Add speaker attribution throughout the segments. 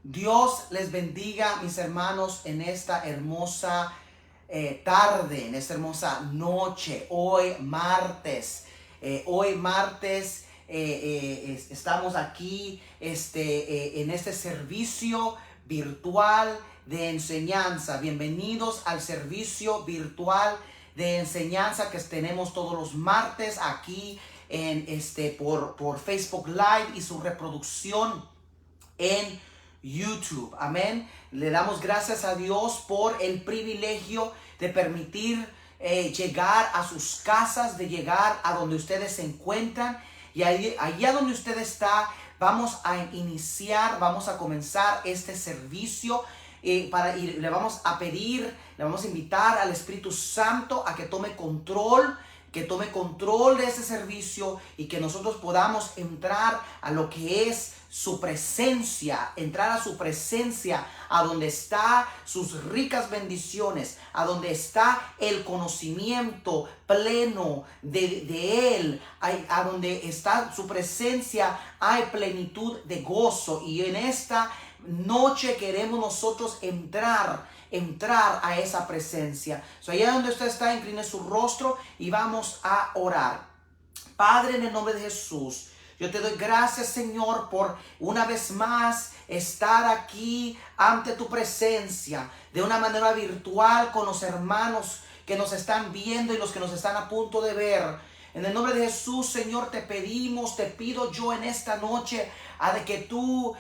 Speaker 1: Dios les bendiga, mis hermanos, en esta hermosa tarde, en esta hermosa noche. Hoy martes, estamos aquí en este servicio virtual de enseñanza. Bienvenidos al servicio virtual de enseñanza que tenemos todos los martes aquí por Facebook Live y su reproducción en YouTube. Amén. Le damos gracias a Dios por el privilegio de permitir llegar a sus casas, de llegar a donde ustedes se encuentran. Y allá donde usted está, vamos a comenzar este servicio. Le vamos a invitar al Espíritu Santo a que tome control de ese servicio y que nosotros podamos entrar a lo que es su presencia, a donde está sus ricas bendiciones, a donde está el conocimiento pleno de Él, a donde está su presencia hay plenitud de gozo. Y en esta noche queremos nosotros entrar a esa presencia. Allá donde usted está, incline su rostro y vamos a orar. Padre, en el nombre de Jesús, yo te doy gracias, Señor, por una vez más estar aquí ante tu presencia de una manera virtual con los hermanos que nos están viendo y los que nos están a punto de ver. En el nombre de Jesús, Señor, te pido yo en esta noche a que tú,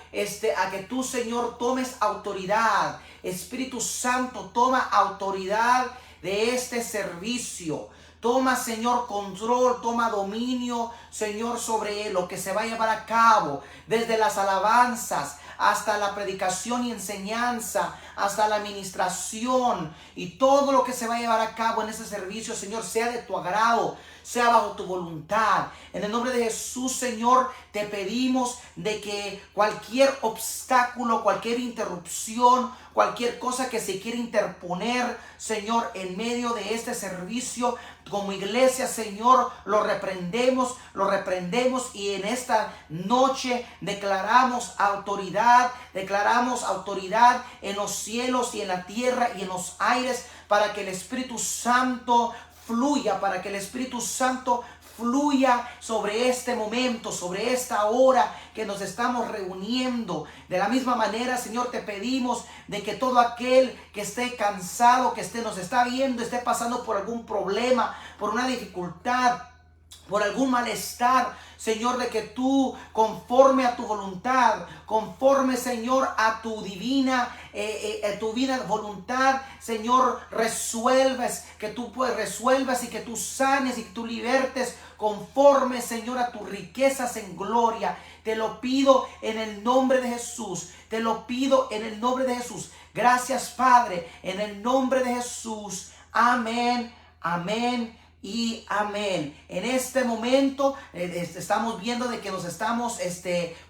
Speaker 1: Señor, tomes autoridad. Espíritu Santo, toma autoridad de este servicio. Toma, Señor, control, toma dominio, Señor, sobre lo que se va a llevar a cabo, desde las alabanzas hasta la predicación y enseñanza, hasta la administración y todo lo que se va a llevar a cabo en este servicio, Señor, sea de tu agrado, sea bajo tu voluntad. En el nombre de Jesús, Señor, te pedimos de que cualquier obstáculo, cualquier interrupción, cualquier cosa que se quiera interponer, Señor, en medio de este servicio, como iglesia, Señor, lo reprendemos y en esta noche declaramos autoridad en los cielos y en la tierra y en los aires para que el Espíritu Santo fluya, sobre este momento, sobre esta hora que nos estamos reuniendo. De la misma manera, Señor, te pedimos de que todo aquel que esté cansado, nos está viendo, esté pasando por algún problema, por una dificultad, por algún malestar, Señor, de que tú, conforme a tu voluntad, conforme, Señor, a tu divina voluntad, Señor, resuelvas y que tú sanes y que tú libertes conforme, Señor, a tus riquezas en gloria. Te lo pido en el nombre de Jesús. Gracias, Padre, en el nombre de Jesús. Amén, amén y amén. En este momento estamos viendo de que nos estamos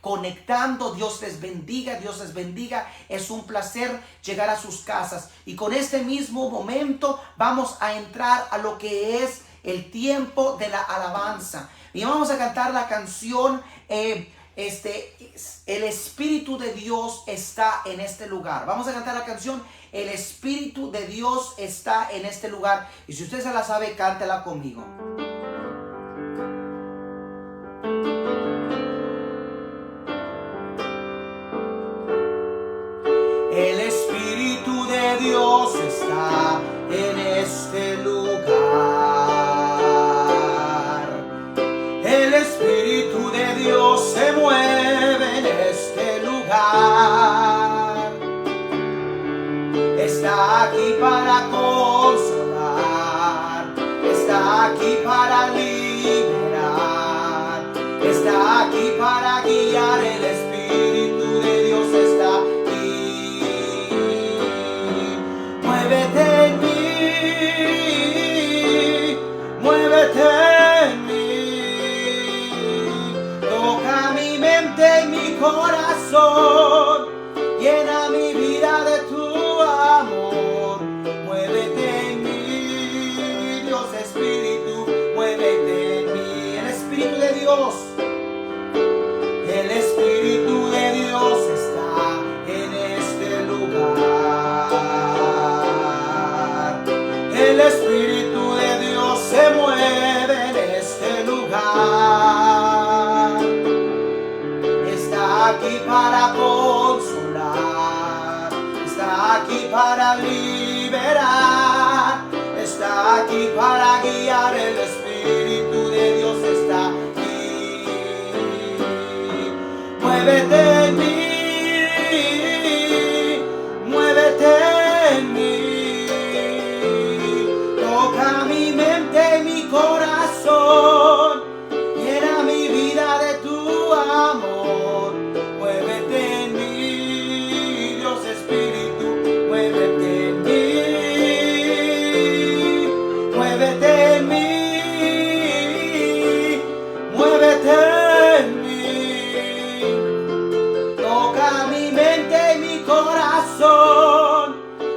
Speaker 1: conectando. Dios les bendiga. Es un placer llegar a sus casas. Y con este mismo momento vamos a entrar a lo que es el tiempo de la alabanza. Y vamos a cantar la canción el Espíritu de Dios está en este lugar. Vamos a cantar la canción El Espíritu de Dios está en este lugar. Y si usted se la sabe, cántela conmigo. El Espíritu de Dios está en este lugar. El Espíritu de Dios se mueve en este lugar. Está aquí para consolar, está aquí para liberar, está aquí para guiar. El Espíritu de Dios está aquí. Muévete en mí, muévete en mí. Toca mi mente y mi corazón, llena mi vida de tu amor. Muévete en mí, Dios Espíritu, muévete en mí. El Espíritu de Dios está en Está aquí para consolar, está aquí para liberar, está aquí para guiar. El Espíritu de Dios está aquí. Muévete en mí, muévete en mí, toca mi mente y mi corazón, llena mi vida de tu amor. Muévete en mí, Dios Espíritu, muévete en mí, muévete en mí, muévete en mí, toca mi mente y mi corazón,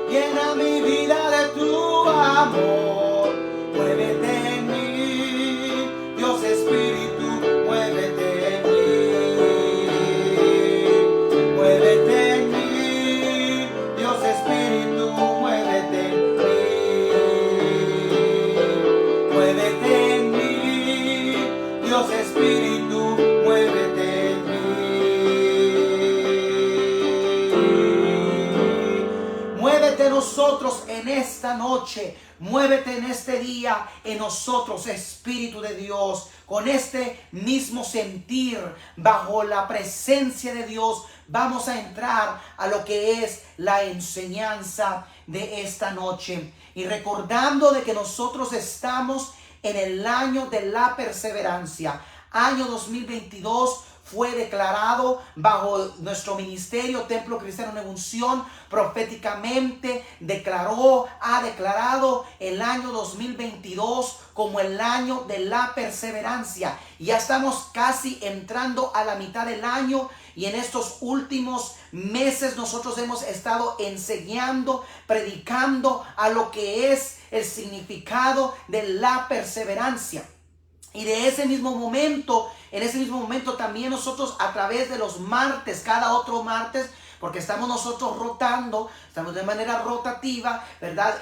Speaker 1: llena mi vida de tu amor. Muévete en mí, Dios Espíritu, muévete en mí, muévete en mí, Dios Espíritu, muévete en mí, muévete en mí, Dios Espíritu, muévete en mí. Muévete en nosotros en esta noche. Muévete en este día en nosotros, Espíritu de Dios, con este mismo sentir, bajo la presencia de Dios. Vamos a entrar a lo que es la enseñanza de esta noche. Y recordando de que nosotros estamos en el año de la perseverancia. Año 2022 fue declarado bajo nuestro ministerio Templo Cristiano en Unción, proféticamente ha declarado el año 2022 como el año de la perseverancia. Ya estamos casi entrando a la mitad del año, y en estos últimos meses nosotros hemos estado enseñando, predicando a lo que es el significado de la perseverancia. Y de ese mismo momento, en ese mismo momento también nosotros a través de los martes, cada otro martes, porque estamos nosotros rotando, estamos de manera rotativa, ¿verdad?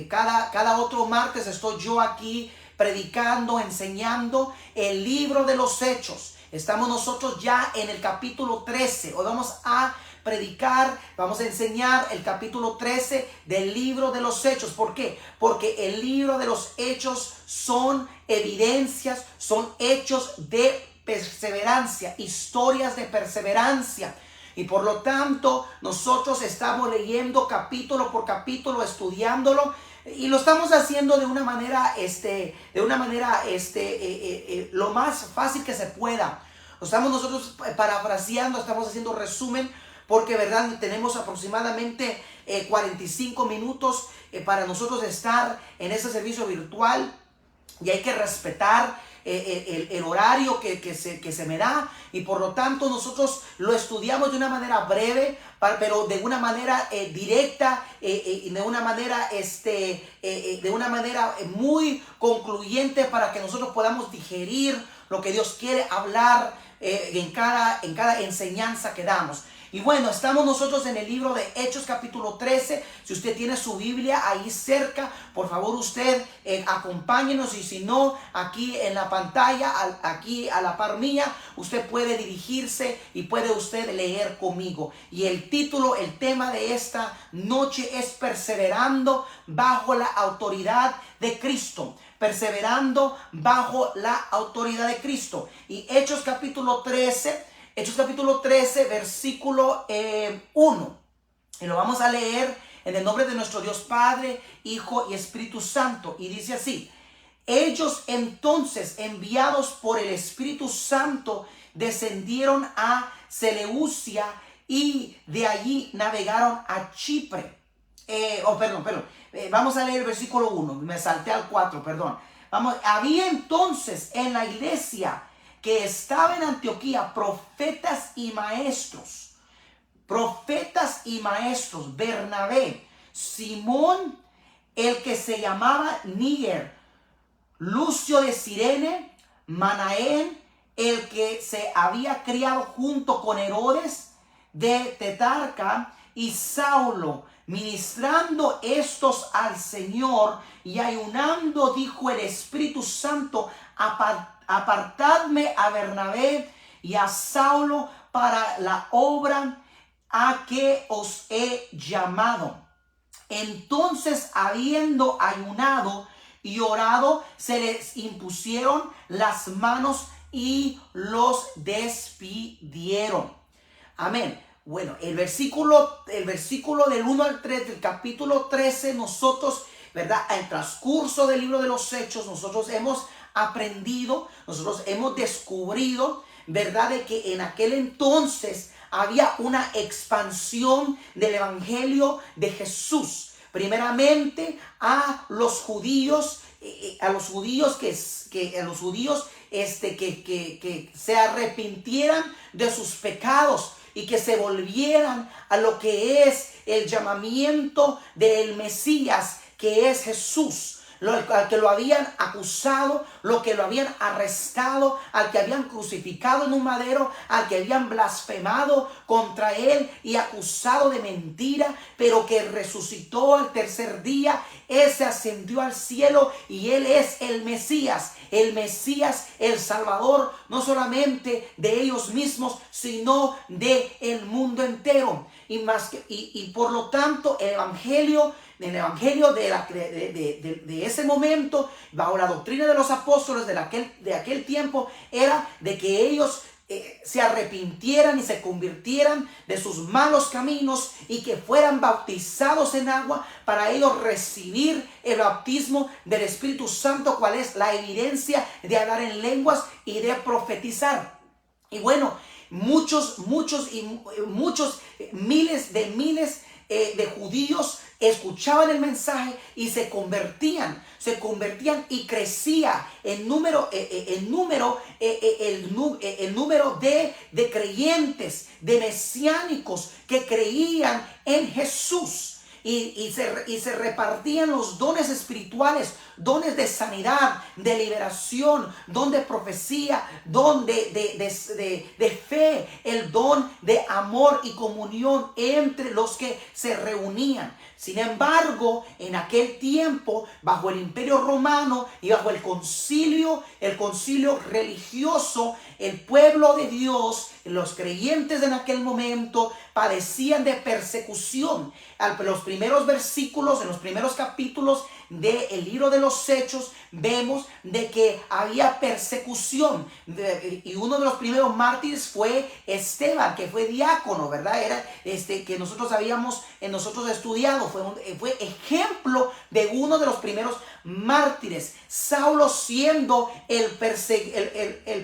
Speaker 1: Cada otro martes estoy yo aquí predicando, enseñando el libro de los Hechos. Estamos nosotros ya en el capítulo 13. Hoy vamos a predicar, vamos a enseñar el capítulo 13 del libro de los Hechos. ¿Por qué? Porque el libro de los Hechos son evidencias, son hechos de perseverancia, historias de perseverancia. Y por lo tanto, nosotros estamos leyendo capítulo por capítulo, estudiándolo, y lo estamos haciendo de una manera, lo más fácil que se pueda. Lo estamos nosotros parafraseando, estamos haciendo resumen, porque verdad tenemos aproximadamente 45 minutos para nosotros estar en este servicio virtual, y hay que respetar el horario que se me da, y por lo tanto nosotros lo estudiamos de una manera breve, pero de una manera directa, y de una manera muy concluyente, para que nosotros podamos digerir lo que Dios quiere hablar en cada enseñanza que damos. Y bueno, estamos nosotros en el libro de Hechos capítulo 13. Si usted tiene su Biblia ahí cerca, por favor usted acompáñenos, y si no, aquí en la pantalla, aquí a la par mía, usted puede dirigirse y puede usted leer conmigo. Y el título, el tema de esta noche es Perseverando bajo la autoridad de Cristo. Perseverando bajo la autoridad de Cristo. Y Hechos capítulo 13, versículo 1. Y lo vamos a leer en el nombre de nuestro Dios Padre, Hijo y Espíritu Santo. Y dice así: ellos entonces, enviados por el Espíritu Santo, descendieron a Seleucia, y de allí navegaron a Chipre. Vamos a leer el versículo 1. Me salté al 4, perdón. Había entonces en la iglesia que estaba en Antioquía profetas y maestros. Bernabé, Simón, el que se llamaba Níger, Lucio de Cirene, Manaén, el que se había criado junto con Herodes de Tetarca, y Saulo. Ministrando estos al Señor y ayunando, dijo el Espíritu Santo, apartadme a Bernabé y a Saulo para la obra a que os he llamado. Entonces, habiendo ayunado y orado, se les impusieron las manos y los despidieron. Amén. Bueno, el versículo del 1 al 3 del capítulo 13, nosotros, ¿verdad? En el transcurso del libro de los Hechos, nosotros hemos aprendido, nosotros hemos descubrido, ¿verdad? De que en aquel entonces había una expansión del evangelio de Jesús. Primeramente a los judíos, que se arrepintieran de sus pecados y que se volvieran a lo que es el llamamiento del Mesías, que es Jesús. Al que lo habían acusado, lo que lo habían arrestado, al que habían crucificado en un madero, al que habían blasfemado contra él y acusado de mentira, pero que resucitó al tercer día. Ese ascendió al cielo y él es el Mesías, el Salvador, no solamente de ellos mismos, sino de el mundo entero. Y por lo tanto el evangelio de ese momento, bajo la doctrina de los apóstoles de aquel tiempo, era de que ellos se arrepintieran y se convirtieran de sus malos caminos y que fueran bautizados en agua para ellos recibir el bautismo del Espíritu Santo, cual es la evidencia de hablar en lenguas y de profetizar. Y bueno, muchos miles de judíos escuchaban el mensaje y se convertían y crecía el número de creyentes, de mesiánicos que creían en Jesús. Y se repartían los dones espirituales, dones de sanidad, de liberación, don de profecía, don de fe, el don de amor y comunión entre los que se reunían. Sin embargo, en aquel tiempo, bajo el Imperio Romano y bajo el concilio religioso, el pueblo de Dios, los creyentes en aquel momento, padecían de persecución. En los primeros versículos, en los primeros capítulos del libro de los Hechos, vemos de que había persecución. Y uno de los primeros mártires fue Esteban, que fue diácono, ¿verdad? Era que nosotros estudiado, fue ejemplo de uno de los primeros mártires. Saulo siendo el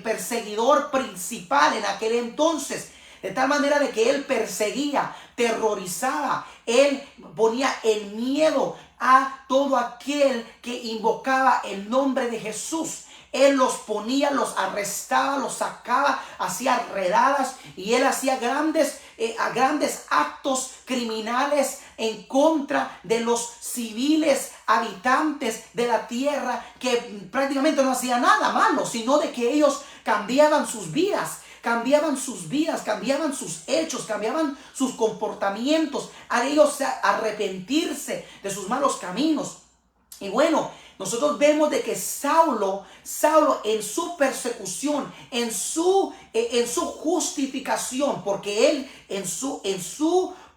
Speaker 1: perseguidor principal en aquel entonces, de tal manera de que él perseguía, terrorizaba, él ponía el miedo a todo aquel que invocaba el nombre de Jesús. Él los ponía, los arrestaba, los sacaba, hacía redadas y él hacía grandes actos criminales en contra de los civiles habitantes de la tierra, que prácticamente no hacían nada malo, sino de que ellos cambiaban sus vidas, cambiaban sus hechos, cambiaban sus comportamientos, a ellos arrepentirse de sus malos caminos. Y bueno, nosotros vemos de que Saulo en su persecución, en su justificación, porque él en su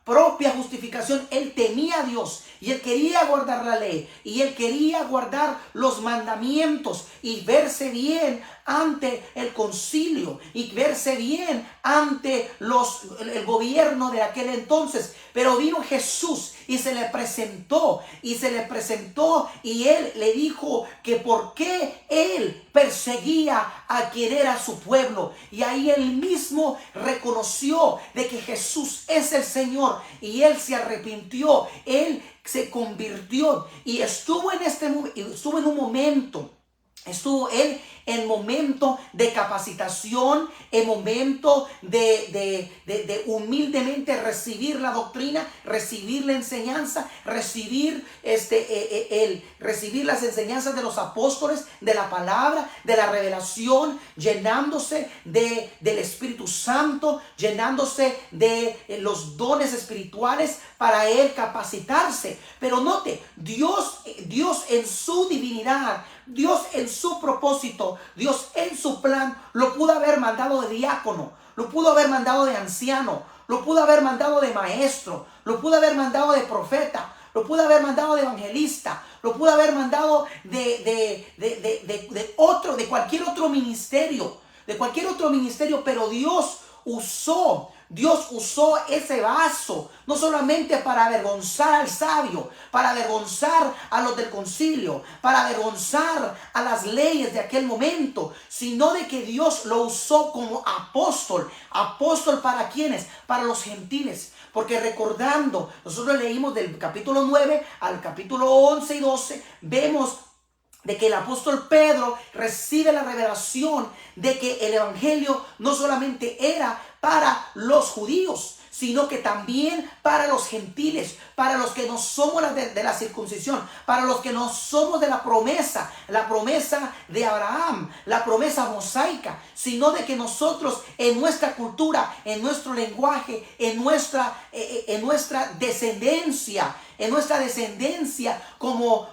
Speaker 1: propia justificación, él temía a Dios y él quería guardar la ley y él quería guardar los mandamientos y verse bien ante el concilio y verse bien ante el gobierno de aquel entonces. Pero vino Jesús y se le presentó y él le dijo que por qué él perseguía a quien era su pueblo. Y ahí él mismo reconoció de que Jesús es el Señor y él se arrepintió, él se convirtió y estuvo en un momento. Estuvo él en momento de capacitación, en momento de humildemente recibir la doctrina, recibir la enseñanza, recibir las enseñanzas de los apóstoles, de la palabra, de la revelación, llenándose del Espíritu Santo, llenándose de los dones espirituales para él capacitarse. Pero note, Dios en su divinidad, Dios en su propósito, Dios en su plan lo pudo haber mandado de diácono, lo pudo haber mandado de anciano, lo pudo haber mandado de maestro, lo pudo haber mandado de profeta, lo pudo haber mandado de evangelista, lo pudo haber mandado de cualquier otro ministerio, pero Dios usó ese vaso, no solamente para avergonzar al sabio, para avergonzar a los del concilio, para avergonzar a las leyes de aquel momento, sino de que Dios lo usó como apóstol. ¿Apóstol para quiénes? Para los gentiles. Porque recordando, nosotros leímos del capítulo 9 al capítulo 11 y 12, vemos de que el apóstol Pedro recibe la revelación de que el evangelio no solamente era para los judíos, sino que también para los gentiles, para los que no somos de la circuncisión, para los que no somos de la promesa de Abraham, la promesa mosaica, sino de que nosotros en nuestra cultura, en nuestro lenguaje, en nuestra descendencia, como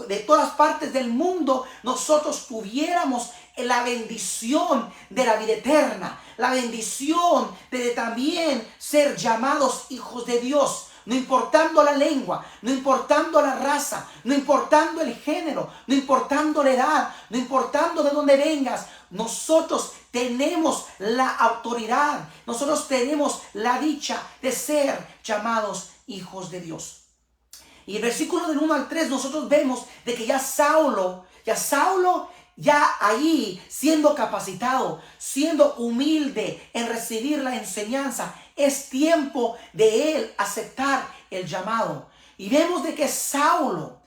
Speaker 1: de todas partes del mundo, nosotros tuviéramos la bendición de la vida eterna, la bendición de también ser llamados hijos de Dios, no importando la lengua, no importando la raza, no importando el género, no importando la edad, no importando de dónde vengas. Nosotros tenemos la autoridad, nosotros tenemos la dicha de ser llamados hijos de Dios. Y el versículo del 1 al 3 nosotros vemos de que ya Saulo, ya ahí siendo capacitado, siendo humilde en recibir la enseñanza, es tiempo de él aceptar el llamado. Y vemos de que Saulo,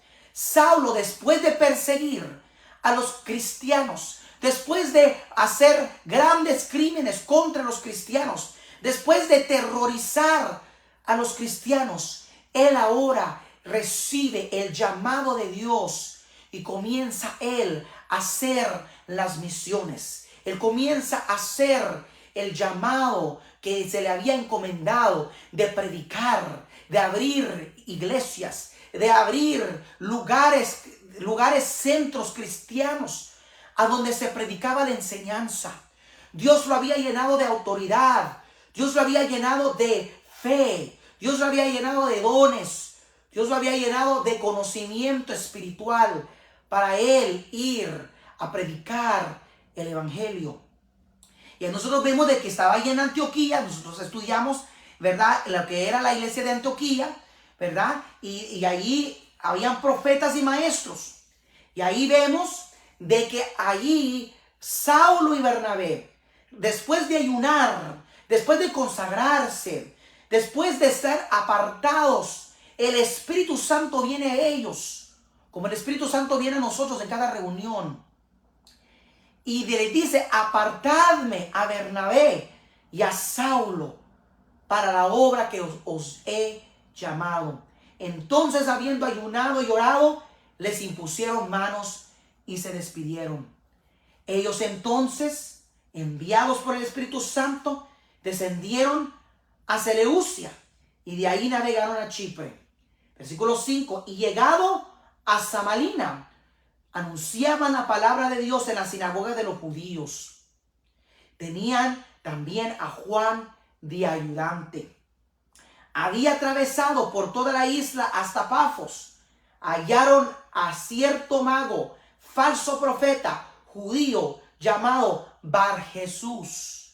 Speaker 1: después de perseguir a los cristianos, después de hacer grandes crímenes contra los cristianos, después de terrorizar a los cristianos, él ahora recibe el llamado de Dios y comienza él a hacer las misiones. Él comienza a hacer el llamado que se le había encomendado de predicar, de abrir iglesias, de abrir lugares, centros cristianos a donde se predicaba la enseñanza. Dios lo había llenado de autoridad, Dios lo había llenado de fe, Dios lo había llenado de dones, Dios lo había llenado de conocimiento espiritual para él ir a predicar el evangelio. Y nosotros vemos de que estaba ahí en Antioquía, nosotros estudiamos, ¿verdad?, lo que era la iglesia de Antioquía, ¿verdad? Y allí habían profetas y maestros. Y ahí vemos de que allí Saulo y Bernabé, después de ayunar, después de consagrarse, después de estar apartados, el Espíritu Santo viene a ellos, como el Espíritu Santo viene a nosotros en cada reunión. Y les dice: apartadme a Bernabé y a Saulo para la obra que os he llamado. Entonces, habiendo ayunado y orado, les impusieron manos y se despidieron. Ellos entonces, enviados por el Espíritu Santo, descendieron a Seleucia y de ahí navegaron a Chipre. Versículo 5. Y llegado a Samalina, anunciaban la palabra de Dios en la sinagoga de los judíos. Tenían también a Juan de ayudante. Había atravesado por toda la isla hasta Pafos. Hallaron a cierto mago, falso profeta, judío, llamado Bar Jesús.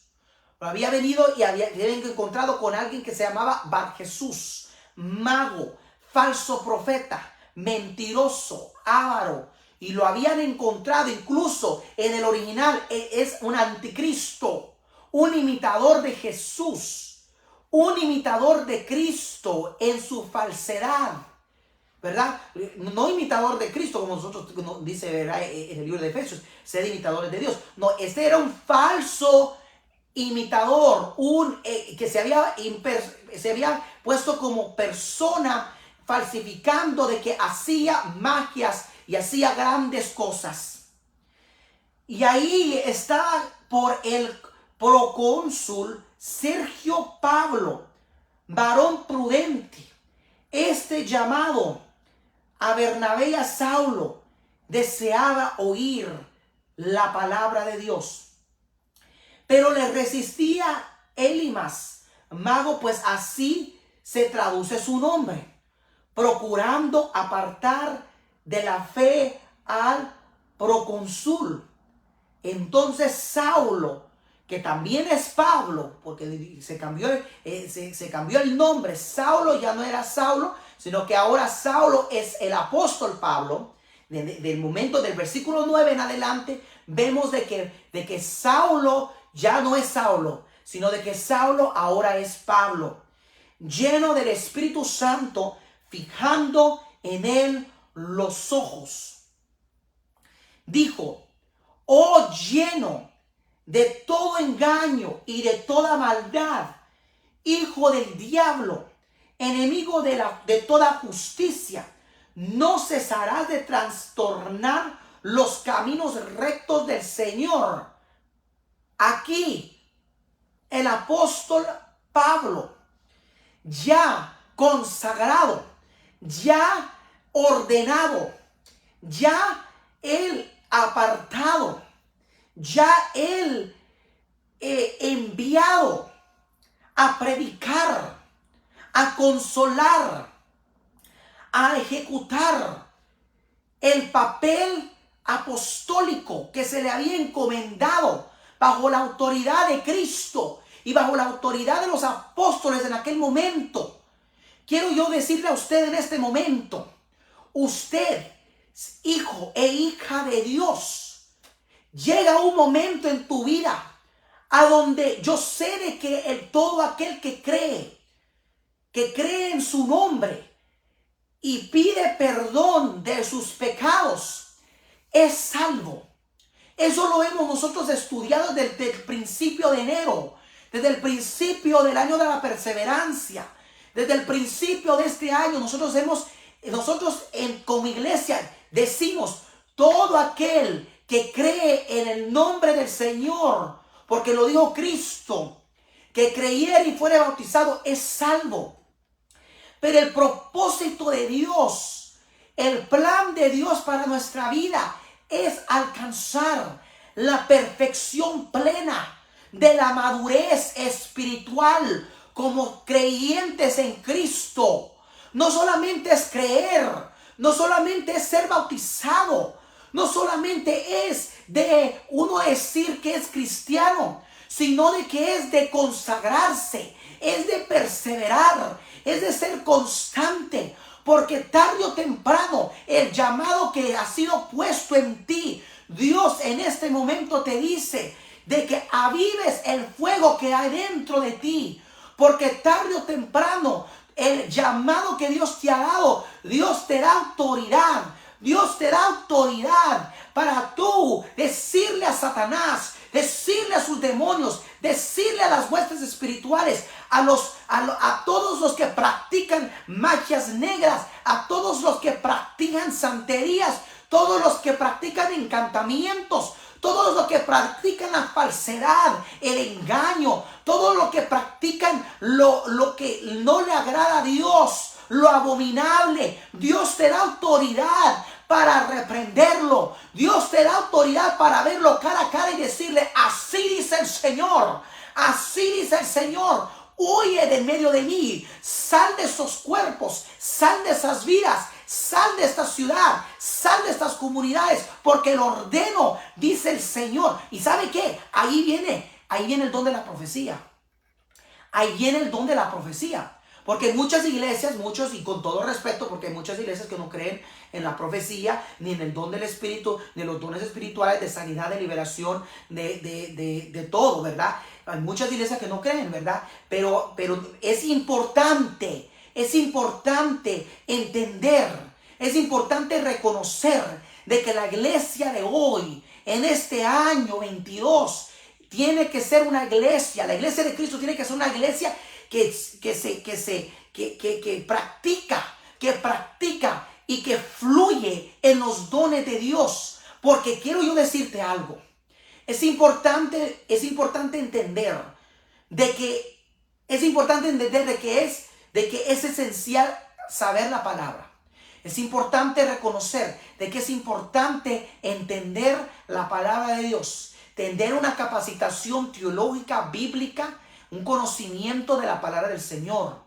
Speaker 1: Había venido y habían encontrado con alguien que se llamaba Bar Jesús, mago, falso profeta, mentiroso, avaro. Y lo habían encontrado incluso en el original, es un anticristo, un imitador de Jesús, un imitador de Cristo en su falsedad, ¿verdad? No imitador de Cristo, como nosotros dice, ¿verdad?, en el libro de Efesios, ser imitadores de Dios. No, este era un falso imitador, que se había puesto como persona, falsificando de que hacía magias y hacía grandes cosas. Y ahí está por el procónsul Sergio Pablo, varón prudente. Este llamado a Bernabé y a Saulo deseaba oír la palabra de Dios. Pero le resistía Elimas, mago, pues así se traduce su nombre, procurando apartar de la fe al procónsul. Entonces Saulo, que también es Pablo, porque se cambió el nombre, Saulo ya no era Saulo, sino que ahora Saulo es el apóstol Pablo. Del momento del versículo 9 en adelante, vemos de que Saulo ya no es Saulo, sino de que Saulo ahora es Pablo, lleno del Espíritu Santo, fijando en él los ojos. Dijo: oh, lleno de todo engaño y de toda maldad, hijo del diablo, enemigo de toda justicia, no cesarás de trastornar los caminos rectos del Señor. Aquí el apóstol Pablo, ya consagrado, ya ordenado, ya él apartado, ya él enviado a predicar, a consolar, a ejecutar el papel apostólico que se le había encomendado bajo la autoridad de Cristo y bajo la autoridad de los apóstoles en aquel momento. Quiero yo decirle a usted en este momento: usted, hijo e hija de Dios, llega un momento en tu vida a donde yo sé de que todo aquel que cree en su nombre y pide perdón de sus pecados, es salvo. Eso lo hemos nosotros estudiado desde el principio de enero, desde el principio del año de la perseverancia, desde el principio de este año. Nosotros como iglesia decimos: todo aquel que cree en el nombre del Señor, porque lo dijo Cristo, que creyera y fuera bautizado, es salvo. Pero el propósito de Dios, el plan de Dios para nuestra vida, es alcanzar la perfección plena de la madurez espiritual como creyentes en Cristo. No solamente es creer, no solamente es ser bautizado, no solamente es de uno decir que es cristiano, sino de que es de consagrarse, es de perseverar, es de ser constante, porque tarde o temprano el llamado que ha sido puesto en ti, Dios en este momento te dice de que avives el fuego que hay dentro de ti, porque tarde o temprano el llamado que Dios te ha dado, Dios te da autoridad. Dios te da autoridad para tú decirle a Satanás, decirle a sus demonios, decirle a las huestes espirituales, a todos los que practican magias negras, a todos los que practican santerías, todos los que practican encantamientos, todos los que practican la falsedad, el engaño, todos los que practican lo que no le agrada a Dios, lo abominable. Dios te da autoridad para reprenderlo. Dios te da autoridad para verlo cara a cara y decirle: así dice el Señor, así dice el Señor, huye de en medio de mí, sal de esos cuerpos, sal de esas vidas, sal de esta ciudad, sal de estas comunidades, porque lo ordeno, dice el Señor. ¿Y sabe qué? Ahí viene el don de la profecía. Ahí viene el don de la profecía. Porque muchas iglesias, y con todo respeto, porque hay muchas iglesias que no creen en la profecía, ni en el don del Espíritu, ni en los dones espirituales de sanidad, de liberación, de todo, ¿verdad? Hay muchas iglesias que no creen, ¿verdad? Pero es importante entender, es importante reconocer de que la iglesia de hoy, en este año 22, tiene que ser una iglesia, la iglesia de Cristo tiene que ser una iglesia que practica y que fluye en los dones de Dios. Porque quiero yo decirte algo. Es importante entender de que es esencial saber la palabra. Es importante reconocer de que es importante entender la palabra de Dios, tener una capacitación teológica, bíblica, un conocimiento de la palabra del Señor.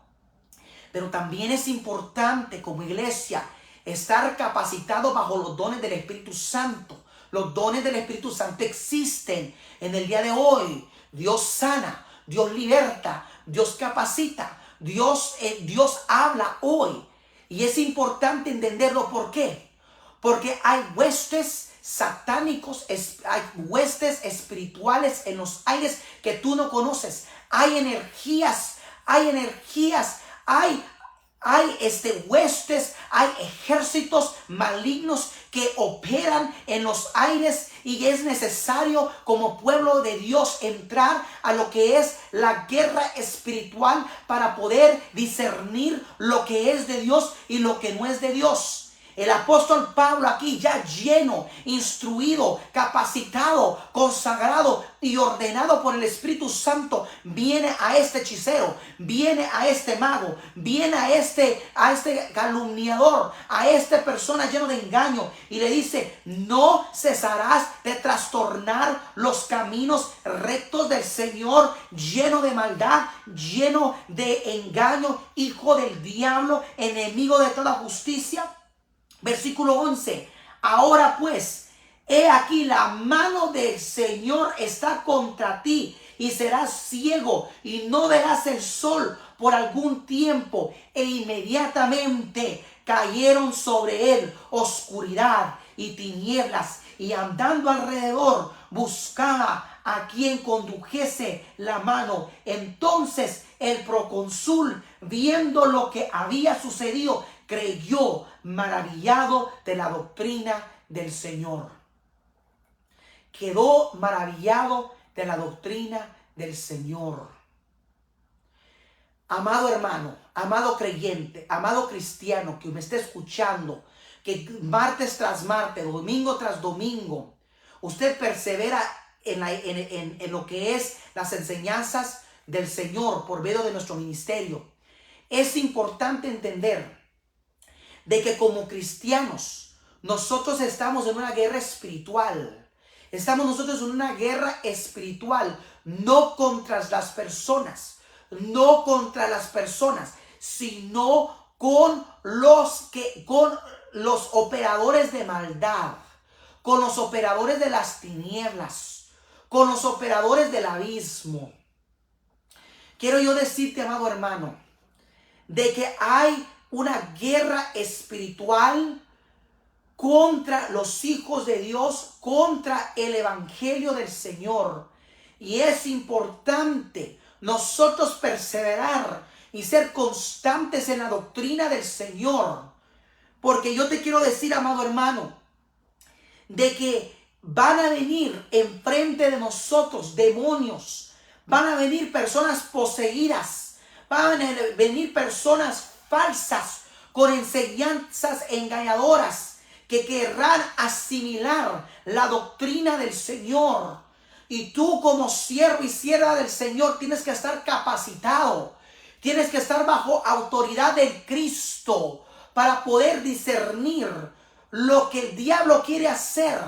Speaker 1: Pero también es importante como iglesia estar capacitado bajo los dones del Espíritu Santo. Los dones del Espíritu Santo existen en el día de hoy. Dios sana, Dios liberta, Dios capacita, Dios habla hoy. Y es importante entenderlo. ¿Por qué? Porque hay huestes satánicos, hay huestes espirituales en los aires que tú no conoces. Hay energías, hay huestes, hay ejércitos malignos que operan en los aires, y es necesario como pueblo de Dios entrar a lo que es la guerra espiritual para poder discernir lo que es de Dios y lo que no es de Dios. El apóstol Pablo aquí, ya lleno, instruido, capacitado, consagrado y ordenado por el Espíritu Santo, viene a este hechicero, viene a este mago, viene a este calumniador, a esta persona lleno de engaño, y le dice: no cesarás de trastornar los caminos rectos del Señor, lleno de maldad, lleno de engaño, hijo del diablo, enemigo de toda justicia. Versículo 11. Ahora pues, he aquí la mano del Señor está contra ti, y serás ciego y no verás el sol por algún tiempo. E inmediatamente cayeron sobre él oscuridad y tinieblas, y andando alrededor buscaba a quien condujese la mano. Entonces el procónsul, viendo lo que había sucedido, creyó, maravillado de la doctrina del Señor. Quedó maravillado de la doctrina del Señor. Amado hermano, amado creyente, amado cristiano que me esté escuchando, que martes tras martes, domingo tras domingo, usted persevera en lo que es las enseñanzas del Señor por medio de nuestro ministerio. Es importante entender de que como cristianos nosotros estamos en una guerra espiritual. Estamos nosotros en una guerra espiritual, no contra las personas, sino con los operadores de maldad, con los operadores de las tinieblas, con los operadores del abismo. Quiero yo decirte, amado hermano, de que hay una guerra espiritual contra los hijos de Dios, contra el evangelio del Señor. Y es importante nosotros perseverar y ser constantes en la doctrina del Señor. Porque yo te quiero decir, amado hermano, de que van a venir enfrente de nosotros demonios, van a venir personas poseídas, van a venir personas falsas con enseñanzas engañadoras que querrán asimilar la doctrina del Señor. Y tú como siervo y sierva del Señor tienes que estar capacitado, tienes que estar bajo autoridad del Cristo para poder discernir lo que el diablo quiere hacer,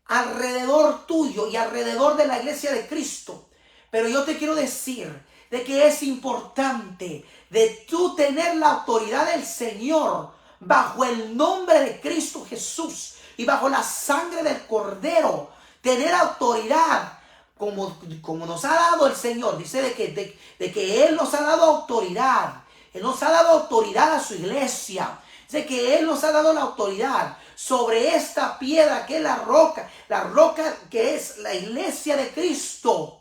Speaker 1: alrededor tuyo y alrededor de la iglesia de Cristo. Pero yo te quiero decir de que es importante de tú tener la autoridad del Señor bajo el nombre de Cristo Jesús y bajo la sangre del Cordero. Tener autoridad como nos ha dado el Señor. Dice de que Él nos ha dado autoridad. Él nos ha dado autoridad a su iglesia. Dice que Él nos ha dado la autoridad sobre esta piedra que es la roca que es la iglesia de Cristo.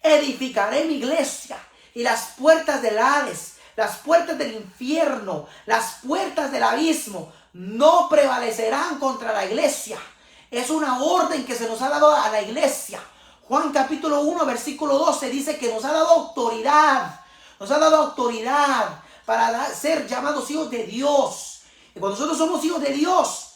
Speaker 1: Edificaré mi iglesia, y las puertas del Hades, las puertas del infierno, las puertas del abismo no prevalecerán contra la iglesia. Es una orden que se nos ha dado a la iglesia. Juan capítulo 1 versículo 12 dice que nos ha dado autoridad. Nos ha dado autoridad para ser llamados hijos de Dios. Y cuando nosotros somos hijos de Dios,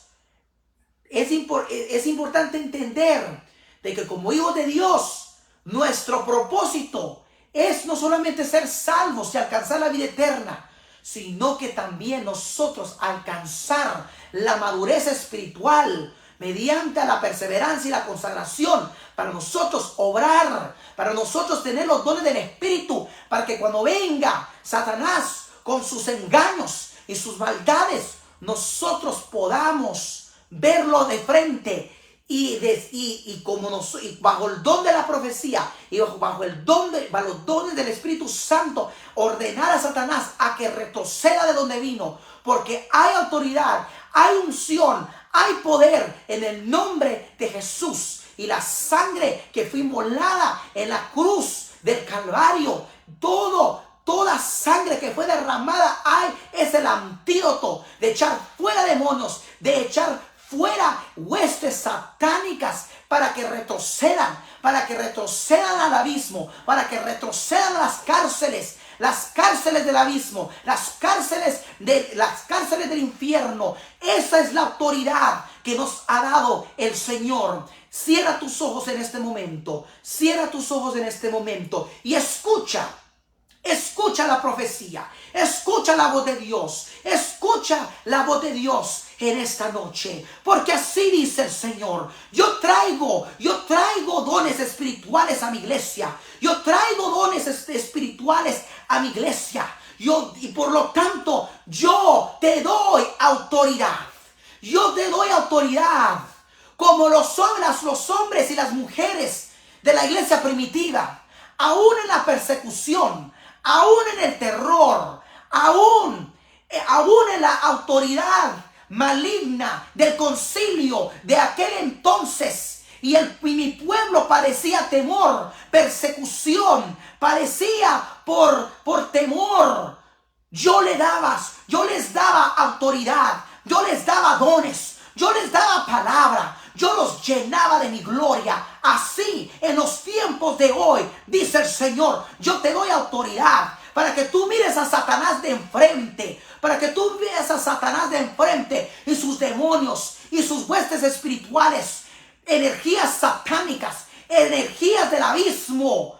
Speaker 1: es importante entender de que como hijos de Dios, nuestro propósito es no solamente ser salvos y alcanzar la vida eterna, sino que también nosotros alcanzar la madurez espiritual mediante la perseverancia y la consagración, para nosotros obrar, para nosotros tener los dones del Espíritu, para que cuando venga Satanás con sus engaños y sus maldades, nosotros podamos verlo de frente y bajo el don de la profecía y bajo los dones del Espíritu Santo, ordenar a Satanás a que retroceda de donde vino, porque hay autoridad, hay unción, hay poder en el nombre de Jesús, y la sangre que fue inmolada en la cruz del Calvario, toda sangre que fue derramada es el antídoto de echar fuera demonios, de echar fuera huestes satánicas, para que retrocedan al abismo, para que retrocedan a las cárceles del abismo, las cárceles del infierno. Esa es la autoridad que nos ha dado el Señor. Cierra tus ojos en este momento, y escucha la profecía, escucha la voz de Dios, escucha la voz de Dios en esta noche, porque así dice el Señor: yo traigo dones espirituales a mi iglesia, y por lo tanto yo te doy autoridad, como los hombres y las mujeres de la iglesia primitiva, aún en la persecución, aún en el terror, aún en la autoridad maligna del concilio de aquel entonces, y mi pueblo padecía temor, persecución, padecía por temor. Yo les daba autoridad, yo les daba dones, yo les daba palabra, yo los llenaba de mi gloria. Así en los tiempos de hoy, dice el Señor, yo te doy autoridad para que tú mires a Satanás de enfrente, y sus demonios y sus huestes espirituales, energías satánicas, energías del abismo,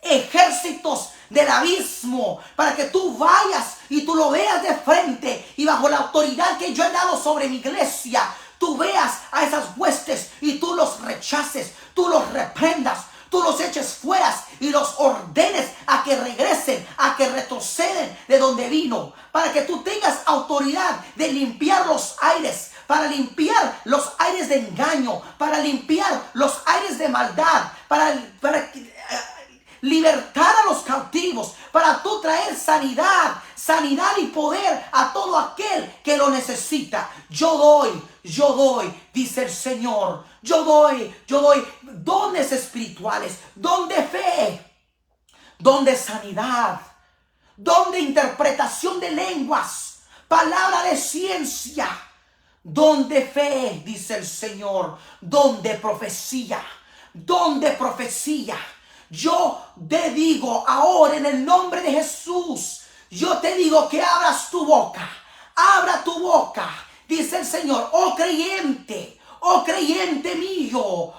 Speaker 1: ejércitos del abismo, para que tú vayas y tú lo veas de frente, y bajo la autoridad que yo he dado sobre mi iglesia, tú veas a esas huestes y tú los rechaces, tú los reprendas, tú los eches fuera y los ordenes a que regresen, a que retroceden de donde vino, para que tú tengas autoridad de limpiar los aires, para limpiar los aires de engaño, para limpiar los aires de maldad, para libertar a los cautivos, para tú traer sanidad y poder a todo aquel que lo necesita. Yo doy, dice el Señor, yo doy dones espirituales, don de fe, don de sanidad, don de interpretación de lenguas, palabra de ciencia, don de fe, dice el Señor, don de profecía. Yo te digo ahora en el nombre de Jesús, yo te digo que abras tu boca, abra tu boca, dice el Señor: oh creyente mío,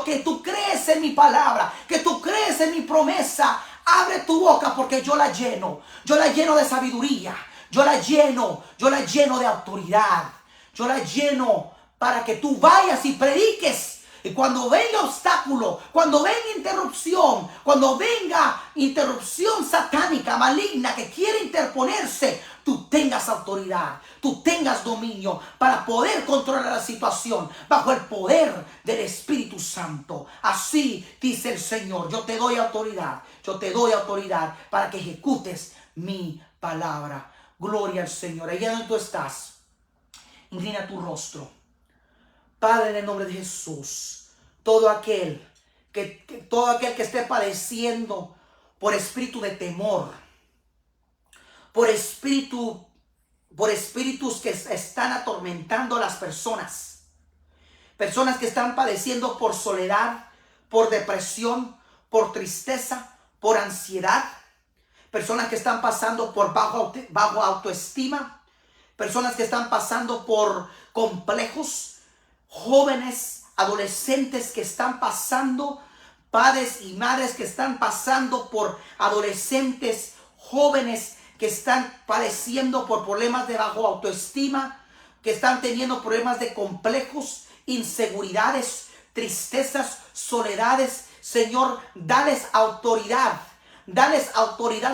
Speaker 1: que tú crees en mi palabra, que tú crees en mi promesa, abre tu boca, porque yo la lleno de sabiduría, yo la lleno de autoridad, yo la lleno para que tú vayas y prediques. Y cuando venga obstáculo, cuando venga interrupción satánica, maligna, que quiere interponerse, tú tengas autoridad, tú tengas dominio para poder controlar la situación bajo el poder del Espíritu Santo. Así dice el Señor: yo te doy autoridad para que ejecutes mi palabra. Gloria al Señor. Allá donde tú estás, inclina tu rostro. Padre, en el nombre de Jesús, todo aquel que esté padeciendo por espíritu de temor, por espíritus que están atormentando a las personas que están padeciendo por soledad, por depresión, por tristeza, por ansiedad, personas que están pasando por bajo autoestima, personas que están pasando por complejos, jóvenes, adolescentes que están pasando, padres y madres que están pasando por adolescentes, jóvenes que están padeciendo por problemas de bajo autoestima, que están teniendo problemas de complejos, inseguridades, tristezas, soledades. Señor, dales autoridad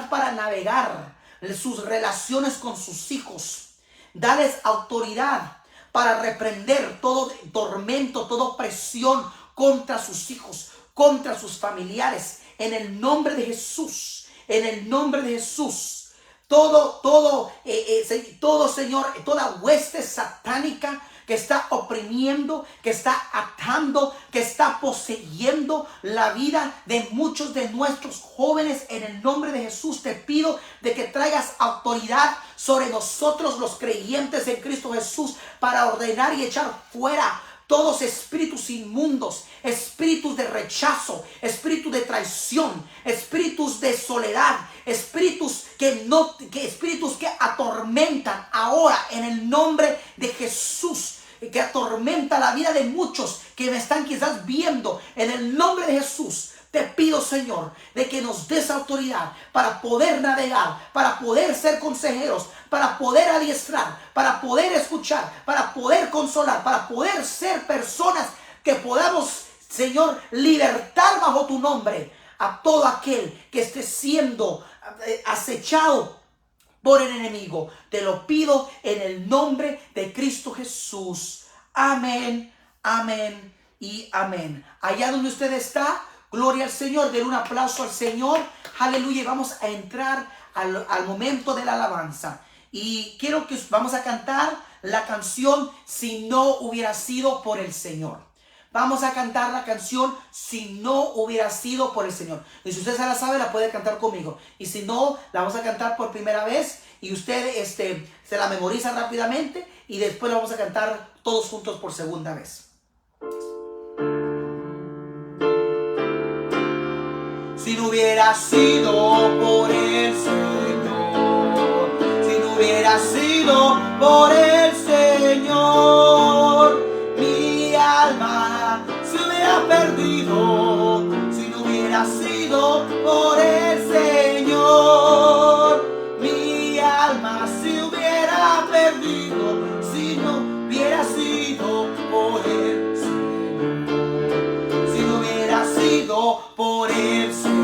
Speaker 1: para navegar sus relaciones con sus hijos. Dales autoridad para reprender todo tormento, toda opresión contra sus hijos, contra sus familiares. En el nombre de Jesús, en el nombre de Jesús. Todo, Señor, toda hueste satánica que está oprimiendo, que está atando, que está poseyendo la vida de muchos de nuestros jóvenes, en el nombre de Jesús te pido de que traigas autoridad sobre nosotros los creyentes en Cristo Jesús para ordenar y echar fuera todos espíritus inmundos, espíritus de rechazo, espíritus de traición, espíritus de soledad, espíritus que atormentan ahora en el nombre de Jesús, que atormenta la vida de muchos que me están quizás viendo. En el nombre de Jesús te pido, Señor, de que nos des autoridad para poder navegar, para poder ser consejeros, para poder adiestrar, para poder escuchar, para poder consolar, para poder ser personas que podamos, Señor, libertar bajo tu nombre a todo aquel que esté siendo acechado por el enemigo. Te lo pido en el nombre de Cristo Jesús. Amén, amén y amén. Allá donde usted está, gloria al Señor, denle un aplauso al Señor. Aleluya. Y vamos a entrar al momento de la alabanza. Y quiero que vamos a cantar la canción Si no hubiera sido por el Señor. Vamos a cantar la canción Si no hubiera sido por el Señor. Y si usted se la sabe, la puede cantar conmigo. Y si no, la vamos a cantar por primera vez. Y usted se la memoriza rápidamente. Y después la vamos a cantar todos juntos por segunda vez. Si no hubiera sido por el Señor, si no hubiera sido por el Señor, mi alma se hubiera perdido. Si no hubiera sido por el Señor, mi alma se hubiera perdido. Si no hubiera sido por el Señor, si no hubiera sido por el Señor,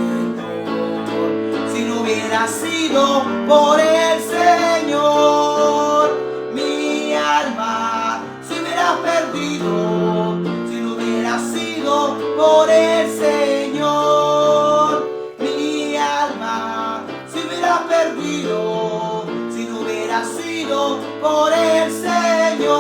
Speaker 1: si no hubiera sido por el Señor, mi alma se hubiera perdido. Si no hubiera sido por el Señor, mi alma se hubiera perdido. Si no hubiera sido por el Señor,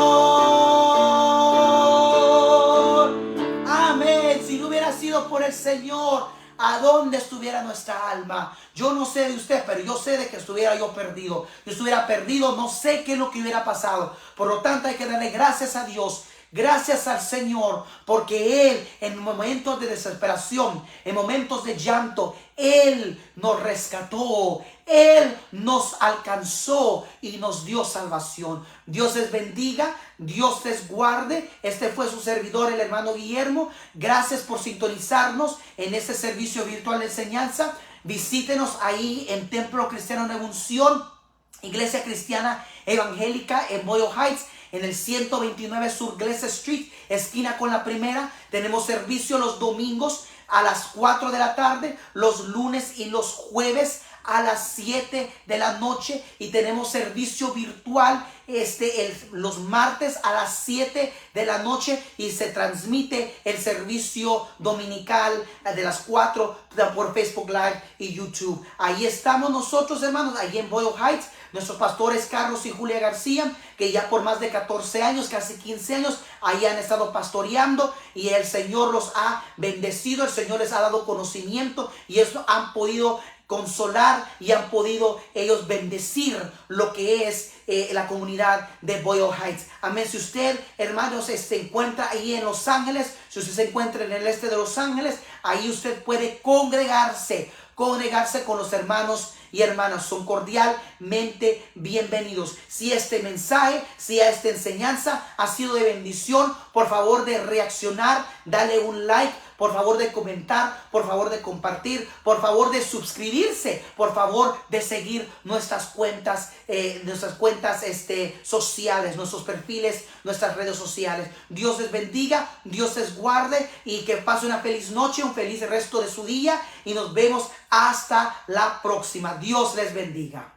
Speaker 1: amén. Si no hubiera sido por el Señor, ¿a dónde estuviera nuestra alma? Yo no sé de usted, pero yo sé de que estuviera yo perdido. Yo estuviera perdido, no sé qué es lo que hubiera pasado. Por lo tanto, hay que darle gracias a Dios. Gracias al Señor, porque Él en momentos de desesperación, en momentos de llanto, Él nos rescató, Él nos alcanzó y nos dio salvación. Dios les bendiga, Dios les guarde. Este fue su servidor, el hermano Guillermo. Gracias por sintonizarnos en este servicio virtual de enseñanza. Visítenos ahí en Templo Cristiano de Unción, Iglesia Cristiana Evangélica en Boyle Heights, en el 129 Sur Glesa Street, esquina con la primera. Tenemos servicio los domingos a las 4 de la tarde, los lunes y los jueves a las 7 de la noche, y tenemos servicio virtual los martes a las 7 de la noche, y se transmite el servicio dominical de las 4 por Facebook Live y YouTube. Ahí estamos nosotros, hermanos, ahí en Boyle Heights. Nuestros pastores Carlos y Julia García, que ya por más de 14 años, casi 15 años, ahí han estado pastoreando, y el Señor los ha bendecido, el Señor les ha dado conocimiento, y eso han podido consolar y han podido ellos bendecir lo que es la comunidad de Boyle Heights. Amén. Si usted, hermanos, se encuentra ahí en Los Ángeles, si usted se encuentra en el este de Los Ángeles, ahí usted puede congregarse con los hermanos y hermanas. Son cordialmente bienvenidos. Si este mensaje, si esta enseñanza ha sido de bendición, por favor de reaccionar, dale un like, por favor de comentar, por favor de compartir, por favor de suscribirse, por favor de seguir nuestras cuentas sociales, nuestros perfiles, nuestras redes sociales. Dios les bendiga, Dios les guarde y que pase una feliz noche, un feliz resto de su día y nos vemos hasta la próxima. Dios les bendiga.